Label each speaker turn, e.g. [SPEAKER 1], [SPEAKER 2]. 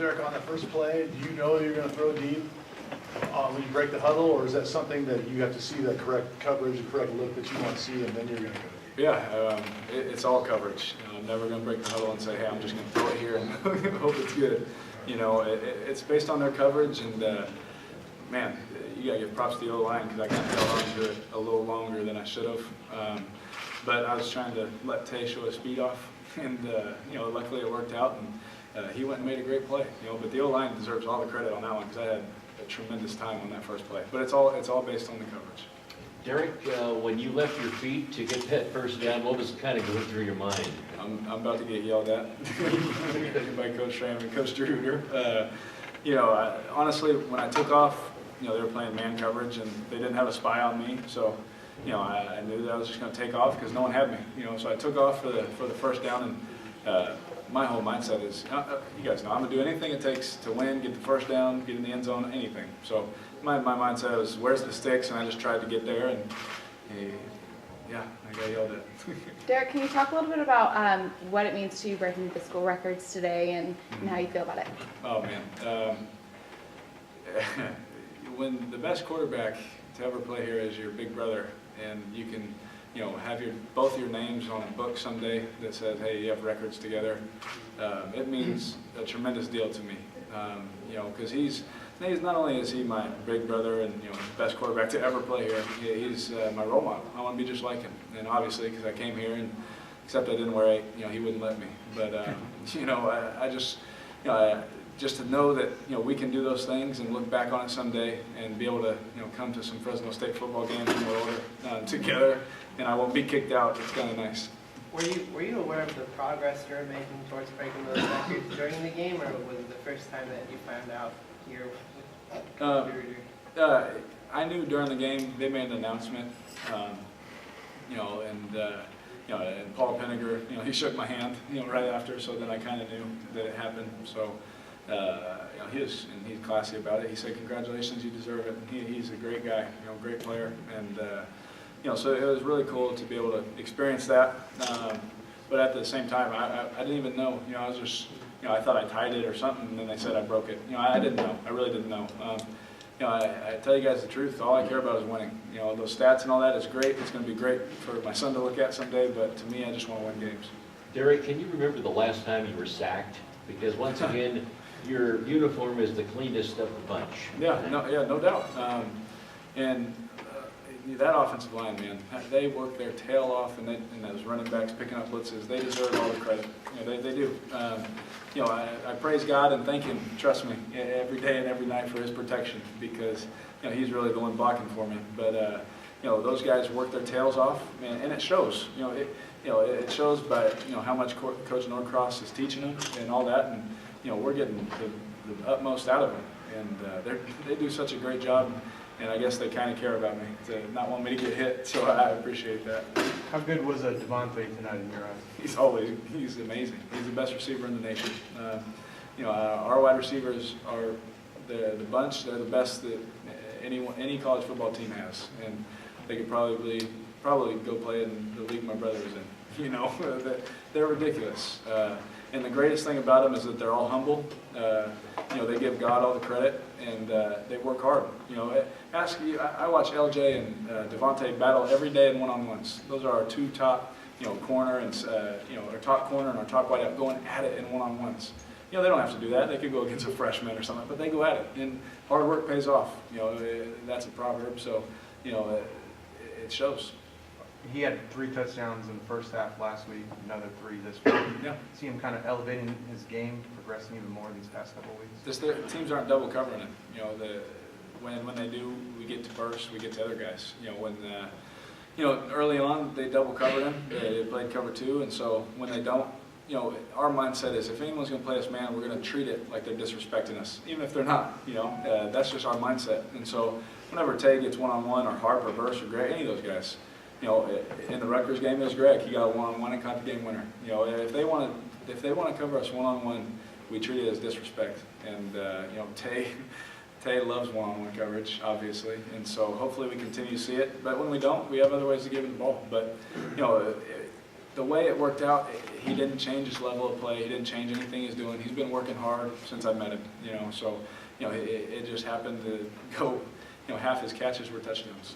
[SPEAKER 1] Derek, on the first play, do you know you're going to throw deep when you break the huddle, or is that something that you have to see the correct coverage, the correct look that you want to see, and then you're going to go deep?
[SPEAKER 2] Yeah, it's all coverage. I'm never going to break the huddle and say, hey, I'm just going to throw it here and hope it's good. It's based on their coverage, and man, you got to give props to the O-line because I kind of held on to it a little longer than I should have. But I was trying to let Tay show his speed off, and luckily it worked out, and he went and made a great play. But the O-line deserves all the credit on that one because I had a tremendous time on that first play. But it's all based on the coverage.
[SPEAKER 3] Derek, when you left your feet to get that first down, what was kind of going through your mind?
[SPEAKER 2] I'm about to get yelled at by Coach Schramm and Coach Druder. Honestly, when I took off, they were playing man coverage and they didn't have a spy on me, so I knew that I was just going to take off because no one had me. So I took off for the first down, and my whole mindset is, you guys know, I'm going to do anything it takes to win, get the first down, get in the end zone, anything. So my mindset was, where's the sticks? And I just tried to get there, and I got yelled at.
[SPEAKER 4] Derek, can you talk a little bit about what it means to you breaking the school records today and how you feel about it?
[SPEAKER 2] Oh, man. When the best quarterback to ever play here is your big brother, and you can have both your names on a book someday that says, hey, you have records together, it means a tremendous deal to me. Because he's not only is he my big brother and the best quarterback to ever play here, he's my role model. I want to be just like him. And obviously, because I came here, and except I didn't wear 8, he wouldn't let me. But just to know that we can do those things and look back on it someday and be able to come to some Fresno State football games in order together, and I won't be kicked out. It's kind of nice.
[SPEAKER 5] Were you aware of the progress you're making towards breaking those records during the game, or was it the first time that you found out here with
[SPEAKER 2] I knew during the game. They made an announcement, and Paul Penninger, he shook my hand, right after, so then I kind of knew that it happened. So, he's classy about it. He said, "Congratulations, you deserve it." He's a great guy, great player, and so it was really cool to be able to experience that. But at the same time, I didn't even know. I was just, I thought I tied it or something, and then they said I broke it. I didn't know. I really didn't know. I tell you guys the truth. All I care about is winning. Those stats and all that is great. It's going to be great for my son to look at someday. But to me, I just want to win games.
[SPEAKER 3] Derek, can you remember the last time you were sacked? Because once again, your uniform is the cleanest of the bunch.
[SPEAKER 2] No doubt. That offensive line, man, they work their tail off, and those running backs picking up blitzes, they deserve all the credit. They do. I praise God and thank Him, trust me, every day and every night for His protection, because He's really the one blocking for me. But those guys work their tails off, and it shows. It shows by how much Coach Norcross is teaching them and all that, and we're getting the utmost out of them, and they do such a great job. And I guess they kind of care about me, to not want me to get hit, so I appreciate that.
[SPEAKER 1] How good was Devontae tonight in your eyes?
[SPEAKER 2] He's amazing. He's the best receiver in the nation. Our wide receivers are the bunch. They're the best that any college football team has, and they could probably go play in the league my brother was in. They're ridiculous. And the greatest thing about them is that they're all humble. They give God all the credit, and they work hard. I watch LJ and Devontae battle every day in one-on-ones. Those are our two top, corner and our top corner and our top wideout going at it in one-on-ones. They don't have to do that. They could go against a freshman or something, but they go at it, and hard work pays off. That's a proverb, so it shows.
[SPEAKER 1] He had 3 touchdowns in the first half last week, another 3 this week.
[SPEAKER 2] Yeah.
[SPEAKER 1] See him kind of elevating his game, progressing even more these past couple of weeks.
[SPEAKER 2] The teams aren't double covering him. When they do, we get to burst, we get to other guys. Early on they double covered him. They played cover 2, and so when they don't, our mindset is if anyone's going to play us man, we're going to treat it like they're disrespecting us, even if they're not. That's just our mindset. And so whenever Tay gets one-on-one, or Harp or Burst or Greg, any of those guys. In the Rutgers game, there's Greg. He got a one-on-one and caught the game winner. If they want to cover us one-on-one, we treat it as disrespect. And Tay loves one-on-one coverage, obviously, and so hopefully we continue to see it. But when we don't, we have other ways to give him the ball. But the way it worked out, he didn't change his level of play. He didn't change anything he's doing. He's been working hard since I met him, you know. So, you know, it just happened to go, you know, half his catches were touchdowns.